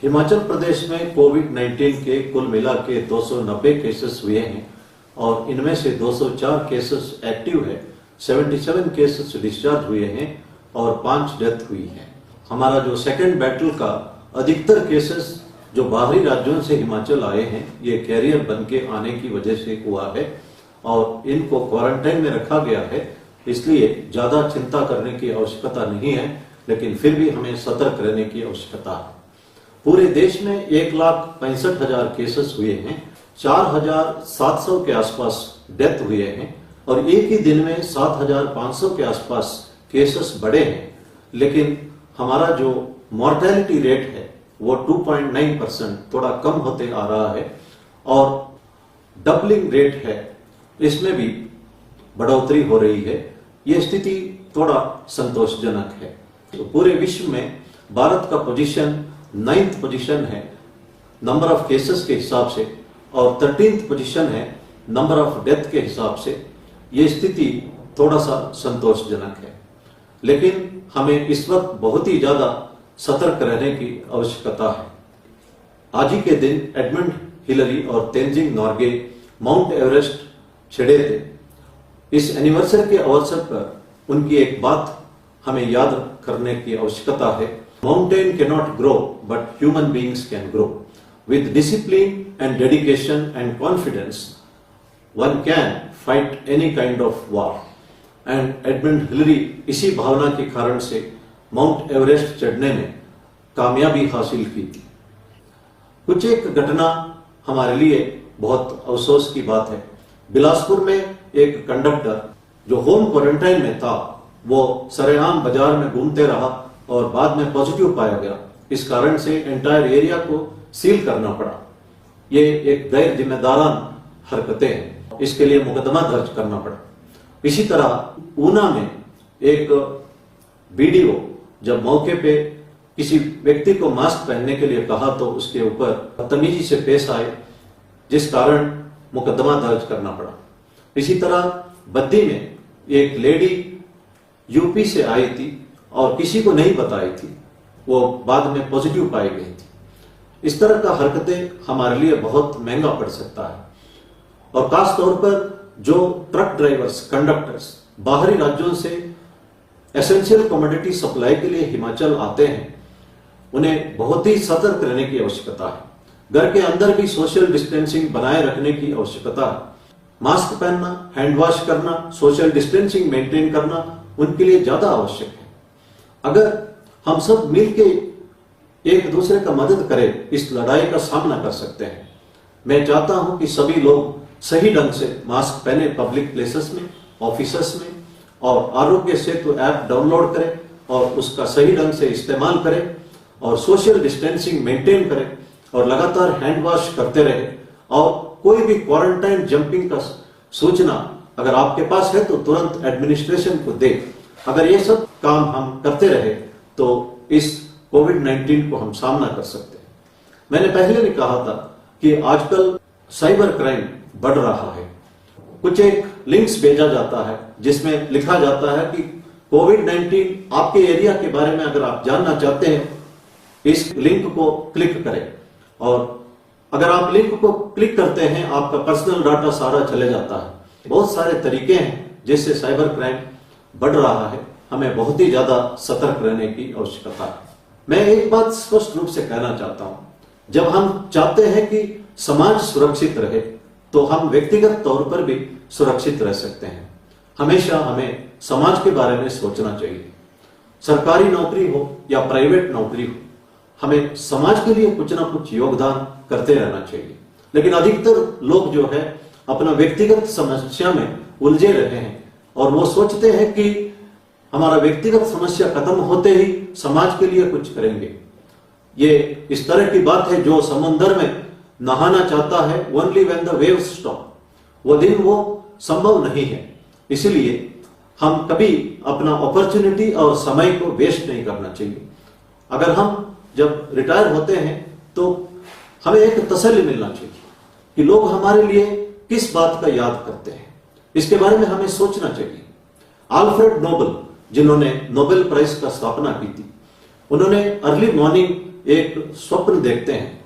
हिमाचल प्रदेश में कोविड-19 के कुल मिला के 290 केसेस हुए हैं और इनमें से 204 केसेस एक्टिव है, 77 केसेस डिस्चार्ज हुए हैं और 5 डेथ हुई है। हमारा जो सेकेंड बैटल का अधिकतर केसेस जो बाहरी राज्यों से हिमाचल आए हैं, ये कैरियर बन के आने की वजह से हुआ है और इनको क्वारंटाइन में रखा गया है, इसलिए ज्यादा चिंता करने की आवश्यकता नहीं है, लेकिन फिर भी हमें सतर्क रहने की आवश्यकता है। पूरे देश में 1,65,000 केसेस हुए हैं, 4,700 के आसपास डेथ हुए हैं और एक ही दिन में 7,500 के आसपास केसेस बढ़े हैं, लेकिन हमारा जो मॉर्टेलिटी रेट है वो 2.9% थोड़ा कम होते आ रहा है और डबलिंग रेट है, इसमें भी बढ़ोतरी हो रही है। ये स्थिति थोड़ा संतोषजनक है। तो पूरे विश्व में भारत का पोजीशन 9th पोजीशन है नंबर ऑफ केसेस के हिसाब से और 13th पोजीशन है नंबर ऑफ डेथ के हिसाब से। ये स्थिति थोड़ा सा संतोषजनक है, लेकिन हमें इस वक्त बहुत ही ज्यादा सतर्क रहने की आवश्यकता है। आज ही के दिन एडमंड हिलरी और तेंजिंग नॉर्गे माउंट एवरेस्ट चढ़े थे। इस एनिवर्सरी के अवसर पर उनकी एक बात हमें याद करने की आवश्यकता है। Mountain cannot grow but human beings can grow with discipline and dedication and confidence one can fight any kind of war. And Edmund Hillary इसी भावना के कारण से माउंट एवरेस्ट चढ़ने में कामयाबी हासिल की थी। कुछ एक घटना हमारे लिए बहुत अफसोस की बात है। बिलासपुर में एक कंडक्टर जो होम क्वारंटाइन में था, वो सरेआम बाजार में घूमते रहा और बाद में पॉजिटिव पाया गया। इस कारण से एंटायर एरिया को सील करना पड़ा। ये एक गैर जिम्मेदाराना हरकतें हैं, इसके लिए मुकदमा दर्ज करना पड़ा। इसी तरह ऊना में एक बीडीओ जब मौके पे किसी व्यक्ति को मास्क पहनने के लिए कहा तो उसके ऊपर बदतमीजी से पेश आए, जिस कारण मुकदमा दर्ज करना पड़ा। इसी तरह बद्दी में एक लेडी यूपी से आई थी और किसी को नहीं बताई थी, वो बाद में पॉजिटिव पाई गई थी। इस तरह का हरकतें हमारे लिए बहुत महंगा पड़ सकता है और खास तौर पर जो ट्रक ड्राइवर्स, कंडक्टर्स बाहरी राज्यों से एसेंशियल कमोडिटी सप्लाई के लिए हिमाचल आते हैं, उन्हें बहुत ही सतर्क रहने की आवश्यकता है। घर के अंदर भी सोशल डिस्टेंसिंग बनाए रखने की आवश्यकता है। मास्क पहनना, हैंड वॉश करना, सोशल डिस्टेंसिंग मेंटेन करना उनके लिए ज्यादा आवश्यक है। अगर हम सब मिलके एक दूसरे का मदद करें, इस लड़ाई का सामना कर सकते हैं। मैं चाहता हूं कि सभी लोग सही ढंग से मास्क पहने पब्लिक प्लेसेस में, ऑफिसेस में, और आरोग्य सेतु ऐप डाउनलोड करें और उसका सही ढंग से इस्तेमाल करें और सोशल डिस्टेंसिंग मेंटेन करें और लगातार हैंड वॉश करते रहे। और कोई भी क्वारंटाइन जंपिंग का सूचना अगर आपके पास है तो तुरंत एडमिनिस्ट्रेशन को दे। अगर ये सब काम हम करते रहे तो इस कोविड-19 को हम सामना कर सकते हैं। मैंने पहले भी कहा था कि आजकल साइबर क्राइम बढ़ रहा है। कुछ एक लिंक्स भेजा जाता है जिसमें लिखा जाता है कि कोविड-19 आपके एरिया के बारे में अगर आप जानना चाहते हैं, इस लिंक को क्लिक करें। और अगर आप लिंक को क्लिक करते हैं, आपका पर्सनल डाटा सारा चले जाता है। बहुत सारे तरीके हैं जिससे साइबर क्राइम बढ़ रहा है। हमें बहुत ही ज्यादा सतर्क रहने की आवश्यकता है। मैं एक बात स्पष्ट रूप से कहना चाहता हूं, जब हम चाहते हैं कि समाज सुरक्षित रहे तो हम व्यक्तिगत तौर पर भी सुरक्षित रह सकते हैं। हमेशा हमें समाज के बारे में सोचना चाहिए। सरकारी नौकरी हो या प्राइवेट नौकरी हो, हमें समाज के लिए कुछ ना कुछ योगदान करते रहना चाहिए। लेकिन अधिकतर लोग जो है अपना व्यक्तिगत समस्या में उलझे रहे हैं और वो सोचते हैं कि हमारा व्यक्तिगत समस्या खत्म होते ही समाज के लिए कुछ करेंगे। ये इस तरह की बात है जो समुद्र में नहाना चाहता है, only when the waves stop, वो दिन वो संभव नहीं है। इसलिए हम कभी अपना अपॉर्चुनिटी और समय को वेस्ट नहीं करना चाहिए। अगर हम जब रिटायर होते हैं तो हमें एक तसल्ली मिलना चाहिए कि लोग हमारे लिए किस बात का याद करते हैं, इसके बारे में हमें सोचना चाहिए। अल्फ्रेड नोबेल, जिन्होंने नोबेल प्राइज का स्थापना की थी, उन्होंने अर्ली मॉर्निंग एक स्वप्न देखते हैं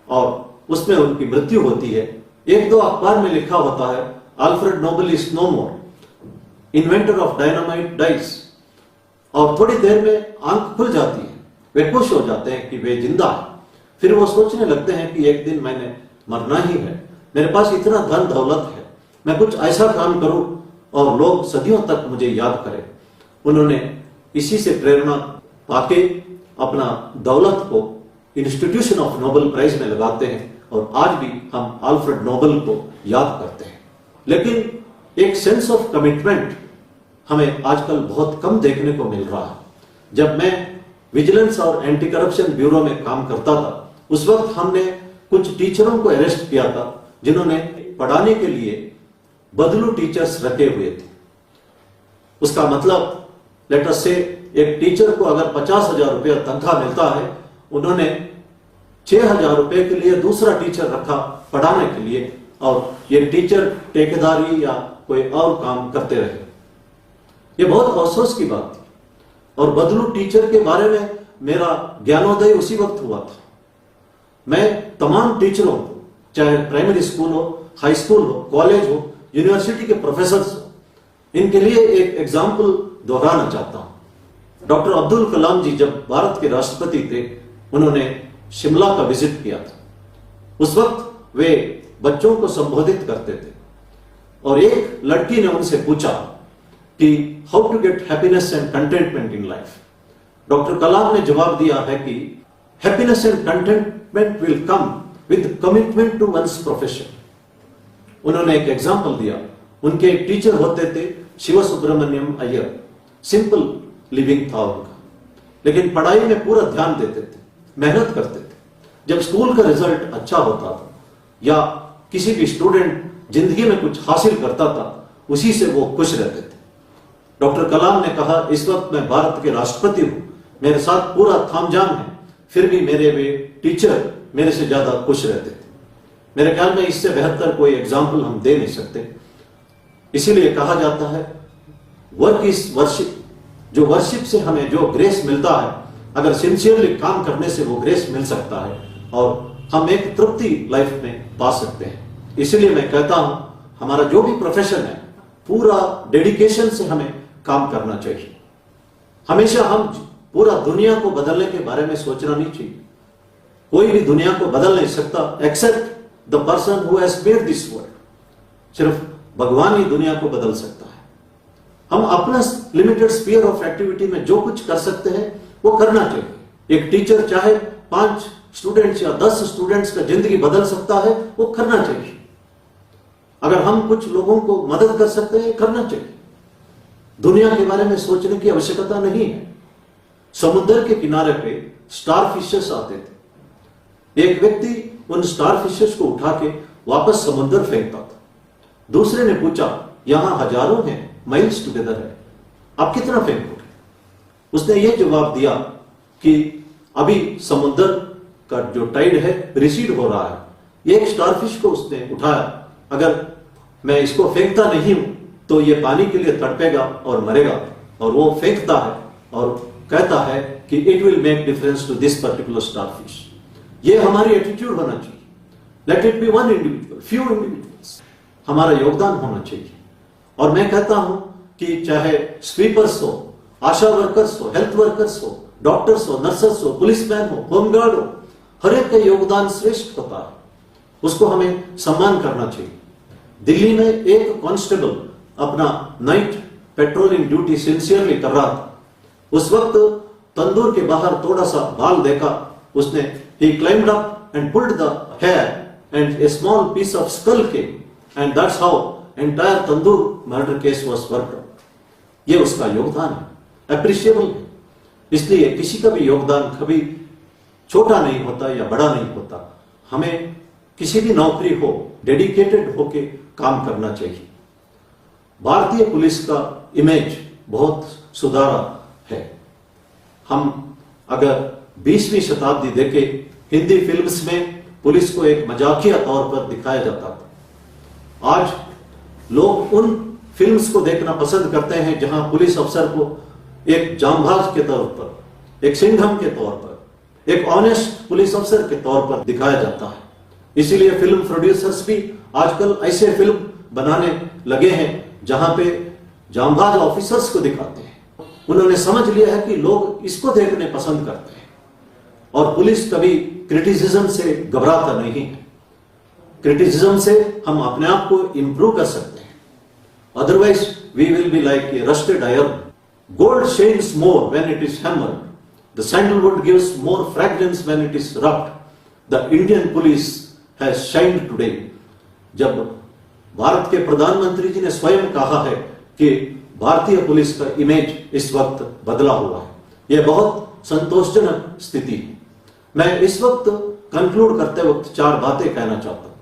और उसमें उनकी मृत्यु होती है। एक दो अखबार में लिखा होता है Alfred Nobel is no more, inventor of dynamite dies, और थोड़ी देर में आंख खुल जाती है, वे खुश हो जाते हैं कि वे जिंदा है। फिर वो सोचने लगते हैं कि एक दिन मैंने मरना ही है, मेरे पास इतना धन दौलत है, मैं कुछ ऐसा काम करूं और लोग सदियों तक मुझे याद करें। उन्होंने इसी से प्रेरणा पाके अपना दौलत को इंस्टीट्यूशन ऑफ नोबेल प्राइज में लगाते हैं और आज भी हम अल्फ्रेड नोबेल को याद करते हैं। लेकिन एक सेंस ऑफ कमिटमेंट हमें आजकल बहुत कम देखने को मिल रहा है। जब मैं विजिलेंस और एंटी करप्शन ब्यूरो में काम करता था, उस वक्त हमने कुछ टीचरों को अरेस्ट किया था जिन्होंने पढ़ाने के लिए बदलू टीचर्स रखे हुए थे। उसका मतलब लेट अस से एक टीचर को अगर 50,000 रुपया तनख्वाह मिलता है, उन्होंने 6,000 रुपए के लिए दूसरा टीचर रखा पढ़ाने के लिए, और ये टीचर ठेकेदारी या कोई और काम करते रहे। ये बहुत अफसोस की बात थी। और बदलू टीचर के बारे में मेरा ज्ञानोदय उसी वक्त हुआ था। मैं तमाम टीचरों को, चाहे प्राइमरी स्कूल हो, हाई स्कूल हो, कॉलेज हो, यूनिवर्सिटी के प्रोफेसर्स हो, इनके लिए एक एग्जाम्पल दोहराना चाहता हूं। डॉक्टर अब्दुल कलाम जी जब भारत के राष्ट्रपति थे, उन्होंने शिमला का विजिट किया था। उस वक्त वे बच्चों को संबोधित करते थे और एक लड़की ने उनसे पूछा कि how to get happiness and contentment in life. Doctor Kalam ने जवाब दिया है कि happiness and contentment will come with commitment to one's profession. उन्होंने एक एग्जाम्पल दिया। उनके एक टीचर होते थे शिव सुब्रमण्यम अय्यर, सिंपल लिविंग था उनका, लेकिन पढ़ाई में पूरा ध्यान देते थे, मेहनत करते थे। जब स्कूल का रिजल्ट अच्छा होता था या किसी भी स्टूडेंट जिंदगी में कुछ हासिल करता था, उसी से वो खुश रहते थे। डॉक्टर कलाम ने कहा, इस वक्त मैं भारत के राष्ट्रपति हूं, मेरे साथ पूरा थामझाम है, फिर भी मेरे वे टीचर मेरे से ज्यादा खुश रहते थे। मेरे ख्याल में इससे बेहतर कोई एग्जाम्पल हम दे नहीं सकते। इसीलिए कहा जाता है वर्क इज वर्शिप। जो वर्शिप से हमें जो ग्रेस मिलता है, अगर सिंसियरली काम करने से वो ग्रेस मिल सकता है और हम एक तृप्ति लाइफ में पा सकते हैं। इसलिए मैं कहता हूं, हमारा जो भी प्रोफेशन है, पूरा डेडिकेशन से हमें काम करना चाहिए। हमेशा हम पूरा दुनिया को बदलने के बारे में सोचना नहीं चाहिए। कोई भी दुनिया को बदल नहीं सकता except the person who has made this world. सिर्फ भगवान ही दुनिया को बदल सकता है। हम अपना लिमिटेड स्फीयर ऑफ एक्टिविटी में जो कुछ कर सकते हैं वो करना चाहिए। एक टीचर चाहे 5 स्टूडेंट्स या 10 स्टूडेंट्स का जिंदगी बदल सकता है, वो करना चाहिए। अगर हम कुछ लोगों को मदद कर सकते हैं, करना चाहिए। दुनिया के बारे में सोचने की आवश्यकता नहीं है। समुद्र के किनारे पे स्टार फिशेस आते थे। एक व्यक्ति उन स्टार फिशेस को उठा के वापस समुद्र फेंकता था। दूसरे ने पूछा, यहां हजारों हैं, माइल्स टुगेदर है, आप कितना फेंकोगे? उसने ये जवाब दिया कि अभी समुद्र का जो टाइड है रिसीड हो रहा है। एक स्टारफिश को उसने उठाया, अगर मैं इसको फेंकता नहीं हूं तो ये पानी के लिए तड़पेगा और मरेगा, और वो फेंकता है और कहता है कि it will make difference to this particular starfish. ये हमारी एटीट्यूड होना चाहिए। Let it be one individual, few individuals, हमारा योगदान होना चाहिए। और मैं कहता हूं कि चाहे स्वीपर्स हो, आशा वर्कर्स हो, हेल्थ वर्कर्स हो, डॉक्टर्स हो, नर्सेस हो, पुलिसमैन हो, होमगार्ड हो, हर एक का योगदान श्रेष्ठ होता है। उसको हमें सम्मान करना चाहिए। दिल्ली में एक कांस्टेबल अपना नाइट पेट्रोलिंग ड्यूटी सिंसियरली कर रहा था। उस वक्त तंदूर के बाहर थोड़ा सा बाल देखा उसने। he climbed up and pulled the hair and a small piece of skull came, and that's how entire tandoor murder case was worked out. ये उसका योगदान है, अप्रिशिएबल है। इसलिए किसी का भी योगदान कभी छोटा नहीं होता या बड़ा नहीं होता। हमें किसी भी नौकरी हो, डेडिकेटेड होके काम करना चाहिए। भारतीय पुलिस का इमेज बहुत सुधारा है। हम अगर 20वीं शताब्दी देखे, हिंदी फिल्म्स में पुलिस को एक मजाकिया तौर पर दिखाया जाता था। आज लोग उन फिल्म्स को देखना पसंद करते हैं जहां पुलिस अफसर को एक जांबाज के तौर पर, एक सिंघम के तौर पर, एक ऑनेस्ट पुलिस अफसर के तौर पर दिखाया जाता है। इसीलिए फिल्म प्रोड्यूसर्स भी आजकल ऐसे फिल्म बनाने लगे हैं जहां पे जांबाज ऑफिसर्स को दिखाते हैं। उन्होंने समझ लिया है कि लोग इसको देखने पसंद करते हैं और पुलिस कभी क्रिटिसिज्म से घबराता नहीं है। क्रिटिसिज्म से हम अपने आप को इंप्रूव कर सकते हैं। Otherwise we will be like a rusted iron. Gold shines more when it is hammered, the sandalwood gives more fragrance when it is rubbed. The Indian police has shined today. जब भारत के प्रधानमंत्री जी ने स्वयं कहा है कि भारतीय पुलिस का इमेज इस वक्त बदला हुआ है, यह बहुत संतोषजनक स्थिति है। मैं इस वक्त कंक्लूड करते वक्त 4 बातें कहना चाहता हूं।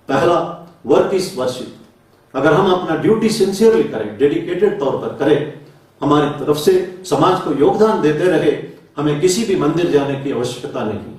पहला, वर्क इज वर्शिप। अगर हम अपना ड्यूटी सिंसियरली करें, डेडिकेटेड तौर पर करें, हमारी तरफ से समाज को योगदान देते रहे, हमें किसी भी मंदिर जाने की आवश्यकता नहीं है।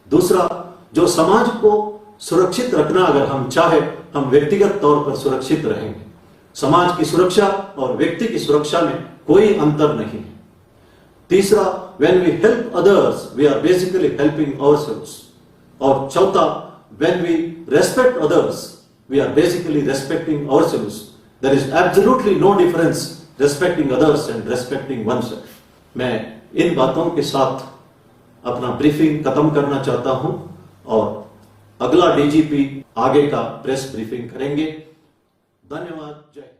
दूसरा, जो समाज को सुरक्षित रखना अगर हम चाहे, हम व्यक्तिगत तौर पर सुरक्षित रहेंगे। समाज की सुरक्षा और व्यक्ति की सुरक्षा में कोई अंतर नहीं है। तीसरा, when we help others, we are basically helping ourselves. और चौथा, when we respect others, we are basically respecting ourselves. There is absolutely no difference respecting others and respecting oneself. मैं इन बातों के साथ अपना ब्रीफिंग खत्म करना चाहता हूं और अगला डीजीपी आगे का प्रेस ब्रीफिंग करेंगे। धन्यवाद। जय